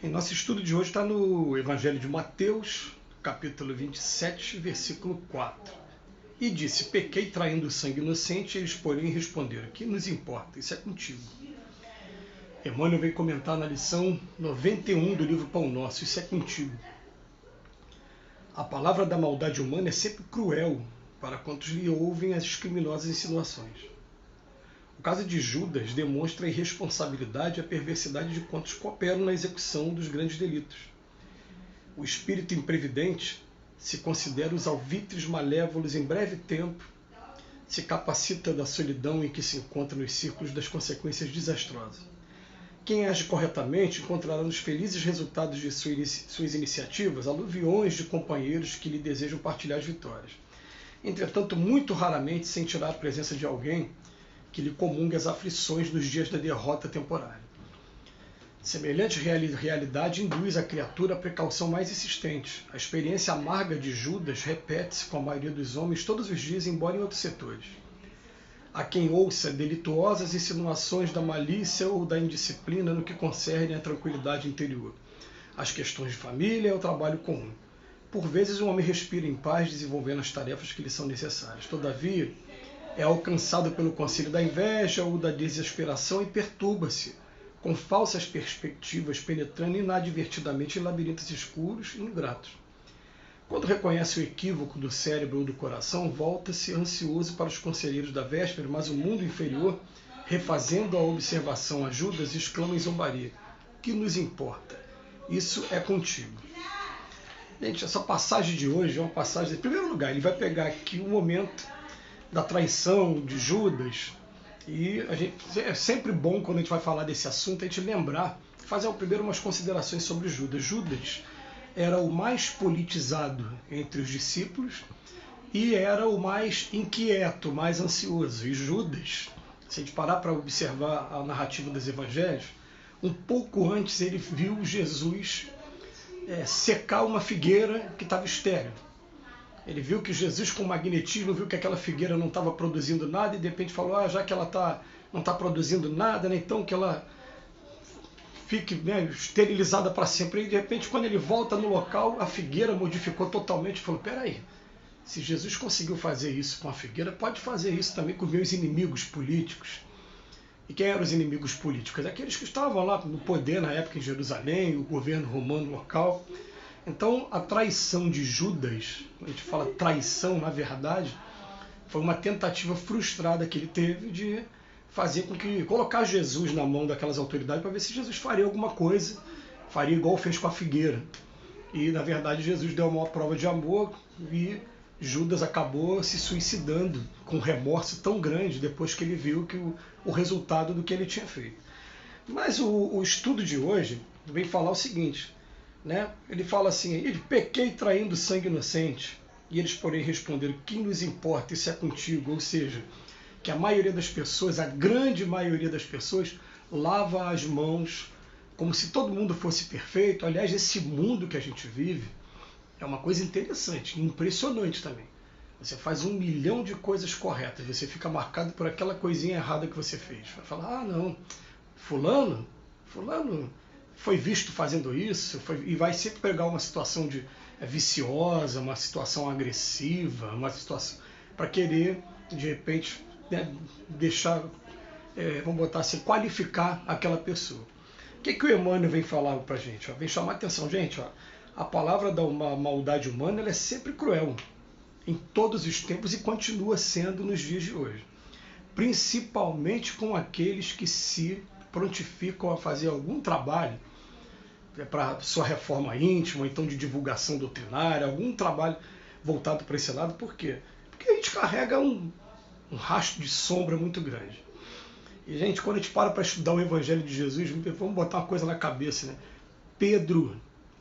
Em nosso estudo de hoje está no Evangelho de Mateus, capítulo 27, versículo 4. E disse: pequei traindo o sangue inocente, e eles, porém, responderam: que nos importa? Isso é contigo. Emmanuel vem comentar na lição 91 do livro Pão Nosso: isso é contigo. A palavra da maldade humana é sempre cruel para quantos lhe ouvem as criminosas insinuações. O caso de Judas demonstra a irresponsabilidade e a perversidade de quantos cooperam na execução dos grandes delitos. O espírito imprevidente se considera os alvitres malévolos em breve tempo, se capacita da solidão em que se encontra nos círculos das consequências desastrosas. Quem age corretamente encontrará nos felizes resultados de suas iniciativas aluviões de companheiros que lhe desejam partilhar as vitórias. Entretanto, muito raramente sentirá a presença de alguém que lhe comungue as aflições dos dias da derrota temporária. Semelhante realidade induz a criatura a precaução mais insistente. A experiência amarga de Judas repete-se com a maioria dos homens todos os dias, embora em outros setores. Há quem ouça delituosas insinuações da malícia ou da indisciplina no que concerne à tranquilidade interior, às questões de família e ao trabalho comum. Por vezes o homem respira em paz, desenvolvendo as tarefas que lhe são necessárias. Todavia, é alcançado pelo conselho da inveja ou da desesperação e perturba-se, com falsas perspectivas, penetrando inadvertidamente em labirintos escuros e ingratos. Quando reconhece o equívoco do cérebro ou do coração, volta-se ansioso para os conselheiros da véspera, mas o mundo inferior, refazendo a observação a Judas, exclama em zombaria: que nos importa? Isso é contigo. Gente, essa passagem de hoje é uma passagem... Em primeiro lugar, ele vai pegar aqui o momento da traição de Judas, e é sempre bom, quando a gente vai falar desse assunto, a gente lembrar, fazer primeiro umas considerações sobre Judas. Judas era o mais politizado entre os discípulos e era o mais inquieto, mais ansioso. E Judas, se a gente parar para observar a narrativa dos evangelhos, um pouco antes ele viu Jesus secar uma figueira que estava estéril. Ele viu que Jesus, com magnetismo, viu que aquela figueira não estava produzindo nada e de repente falou: já que ela não está produzindo nada, então que ela fique esterilizada para sempre. E de repente, quando ele volta no local, a figueira modificou totalmente. Falou: peraí, se Jesus conseguiu fazer isso com a figueira, pode fazer isso também com meus inimigos políticos. E quem eram os inimigos políticos? Aqueles que estavam lá no poder na época em Jerusalém, o governo romano local. Então, a traição de Judas, a gente fala traição, na verdade, foi uma tentativa frustrada que ele teve de fazer com que... colocar Jesus na mão daquelas autoridades para ver se Jesus faria alguma coisa, faria igual fez com a figueira. E, na verdade, Jesus deu uma prova de amor e Judas acabou se suicidando com um remorso tão grande depois que ele viu que o resultado do que ele tinha feito. Mas o estudo de hoje vem falar o seguinte... Ele fala assim: ele pequei traindo sangue inocente, e eles, porém, responderam: que nos importa? Isso é contigo. Ou seja, que a maioria das pessoas, a grande maioria das pessoas, lava as mãos como se todo mundo fosse perfeito. Aliás, esse mundo que a gente vive é uma coisa interessante, impressionante também. Você faz 1 milhão de coisas corretas, você fica marcado por aquela coisinha errada que você fez. Vai falar: não, fulano foi visto fazendo isso, e vai sempre pegar uma situação viciosa, uma situação agressiva, uma situação para querer, de repente, deixar, vamos botar assim, qualificar aquela pessoa. O que o Emmanuel vem falar para a gente? Vem chamar a atenção, gente. A palavra da maldade humana, ela é sempre cruel, em todos os tempos, e continua sendo nos dias de hoje. Principalmente com aqueles que se prontificam a fazer algum trabalho para sua reforma íntima, ou então de divulgação doutrinária, algum trabalho voltado para esse lado. Por quê? Porque a gente carrega um rastro de sombra muito grande. E, gente, quando a gente para estudar o Evangelho de Jesus, vamos botar uma coisa na cabeça, Pedro,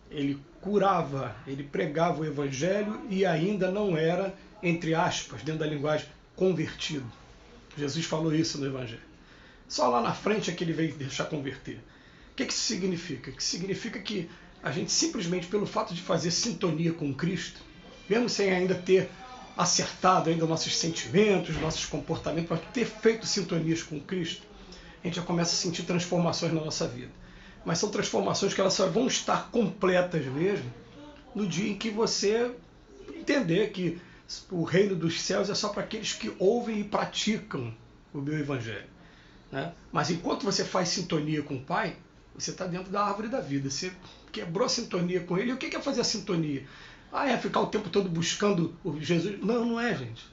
ele curava, ele pregava o Evangelho e ainda não era, entre aspas, dentro da linguagem, convertido. Jesus falou isso no Evangelho. Só lá na frente é que ele veio deixar converter. O que isso significa? Que significa que a gente simplesmente, pelo fato de fazer sintonia com Cristo, mesmo sem ainda ter acertado ainda nossos sentimentos, nossos comportamentos, mas ter feito sintonias com Cristo, a gente já começa a sentir transformações na nossa vida. mas são transformações que elas só vão estar completas mesmo no dia em que você entender que o reino dos céus é só para aqueles que ouvem e praticam o meu evangelho, né? Mas enquanto você faz sintonia com o Pai, você está dentro da árvore da vida. Você quebrou a sintonia com Ele. E o que é fazer a sintonia? É ficar o tempo todo buscando o Jesus? Não, não é, gente.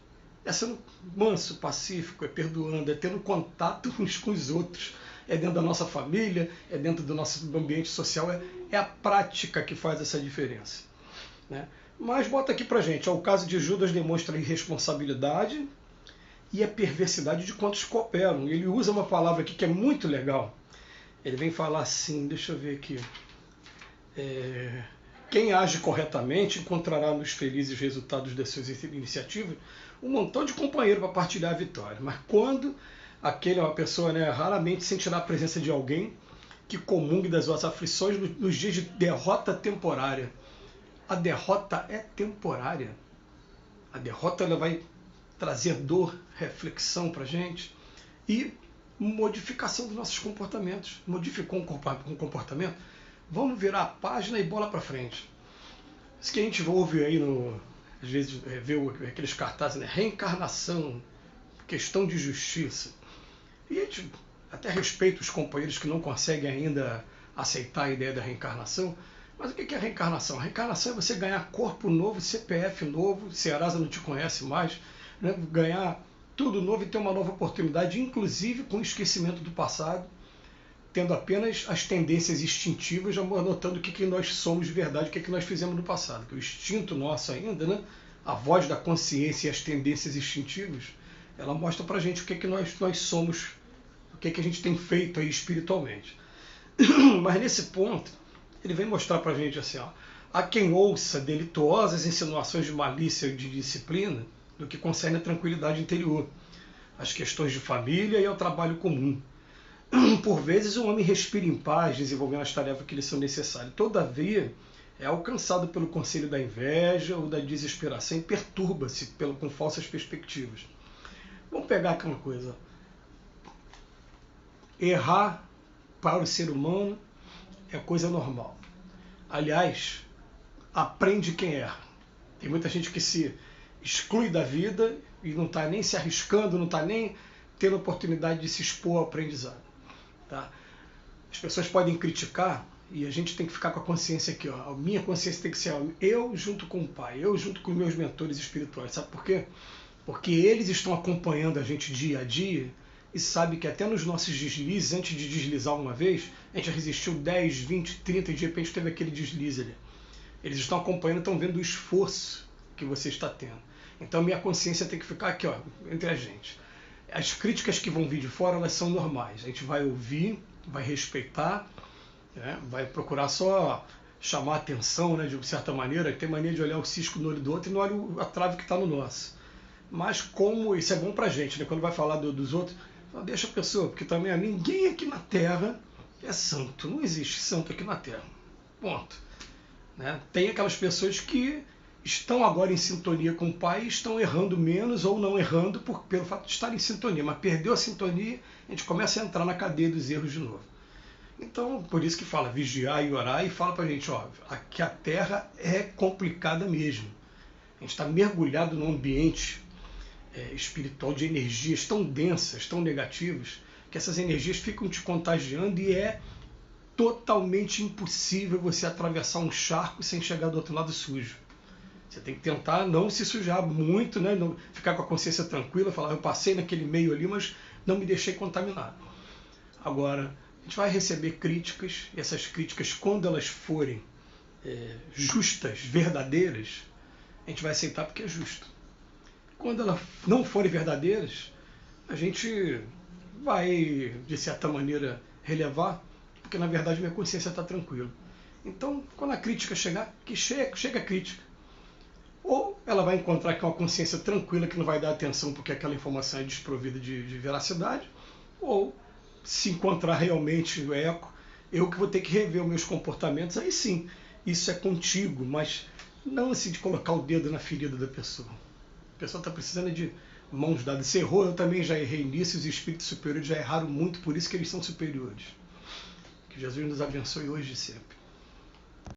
É sendo manso, pacífico, é perdoando, é tendo contato uns com os outros. É dentro da nossa família, é dentro do nosso ambiente social. É a prática que faz essa diferença, né? Mas bota aqui pra gente, o caso de Judas demonstra a irresponsabilidade e a perversidade de quantos cooperam. Ele usa uma palavra aqui que é muito legal. Ele vem falar assim, deixa eu ver aqui. Quem age corretamente encontrará nos felizes resultados das suas iniciativas um montão de companheiro para partilhar a vitória. Mas quando aquele é uma pessoa, né, raramente sentirá a presença de alguém que comungue das suas aflições nos dias de derrota temporária. A derrota é temporária. A derrota ela vai trazer dor, reflexão para a gente e modificação dos nossos comportamentos. Modificou um comportamento? Vamos virar a página e bola para frente. Isso que a gente ouve aí, às vezes, vê aqueles cartazes, né? Reencarnação, questão de justiça. E a gente até respeita os companheiros que não conseguem ainda aceitar a ideia da reencarnação. Mas o que é reencarnação? A reencarnação é você ganhar corpo novo, CPF novo, Serasa não te conhece mais, né? Ganhar tudo novo e ter uma nova oportunidade, inclusive com o esquecimento do passado, tendo apenas as tendências instintivas, já anotando o que nós somos de verdade, o que nós fizemos no passado. Que o instinto nosso ainda, né? A voz da consciência e as tendências instintivas, ela mostra pra gente o que nós somos, o que a gente tem feito aí espiritualmente. Mas nesse ponto, ele vem mostrar pra gente assim, ó, há quem ouça delituosas insinuações de malícia e de disciplina do que concerne a tranquilidade interior, as questões de família e ao trabalho comum. Por vezes o homem respira em paz, desenvolvendo as tarefas que lhe são necessárias. Todavia, é alcançado pelo conselho da inveja ou da desesperação e perturba-se com falsas perspectivas. Vamos pegar aqui uma coisa. Errar para o ser humano é coisa normal. Aliás, aprende quem erra. Tem muita gente que se exclui da vida e não está nem se arriscando, não está nem tendo oportunidade de se expor ao aprendizado. Tá? As pessoas podem criticar e a gente tem que ficar com a consciência aqui. Ó. A minha consciência tem que ser eu junto com o Pai, eu junto com meus mentores espirituais. Sabe por quê? Porque eles estão acompanhando a gente dia a dia e sabe que até nos nossos deslizes, antes de deslizar uma vez, a gente resistiu 10, 20, 30 e de repente teve aquele deslize ali. Eles estão acompanhando, estão vendo o esforço que você está tendo. Então minha consciência tem que ficar aqui, ó, entre a gente. As críticas que vão vir de fora, elas são normais. A gente vai ouvir, vai respeitar, né? Vai procurar só chamar a atenção, né, de certa maneira. Tem mania de olhar o cisco no olho do outro e não olha a trave que está no nosso. Mas como isso é bom pra gente, né? Quando vai falar dos outros, deixa a pessoa, porque também ninguém aqui na Terra é santo. Não existe santo aqui na Terra. Ponto. Né? Tem aquelas pessoas que estão agora em sintonia com o Pai e estão errando menos ou não errando pelo fato de estar em sintonia. Mas perdeu a sintonia, a gente começa a entrar na cadeia dos erros de novo. Então, por isso que fala vigiar e orar e fala pra gente, ó, que a Terra é complicada mesmo. A gente está mergulhado num ambiente espiritual de energias tão densas, tão negativas, que essas energias ficam te contagiando e é totalmente impossível você atravessar um charco sem chegar do outro lado sujo. Você tem que tentar não se sujar muito, né? Não ficar com a consciência tranquila, falar, eu passei naquele meio ali, mas não me deixei contaminar. Agora, a gente vai receber críticas, e essas críticas, quando elas forem justas, verdadeiras, a gente vai aceitar porque é justo. Quando elas não forem verdadeiras, a gente vai, de certa maneira, relevar, porque na verdade minha consciência está tranquila. Então, quando a crítica chegar, que chega a crítica. Ou ela vai encontrar que é uma consciência tranquila, que não vai dar atenção porque aquela informação é desprovida de veracidade, ou se encontrar realmente o eco, eu que vou ter que rever os meus comportamentos, aí sim, isso é contigo, mas não assim de colocar o dedo na ferida da pessoa. A pessoa está precisando de mãos dadas. Se errou, eu também já errei nisso, os espíritos superiores já erraram muito, por isso que eles são superiores. Que Jesus nos abençoe hoje e sempre.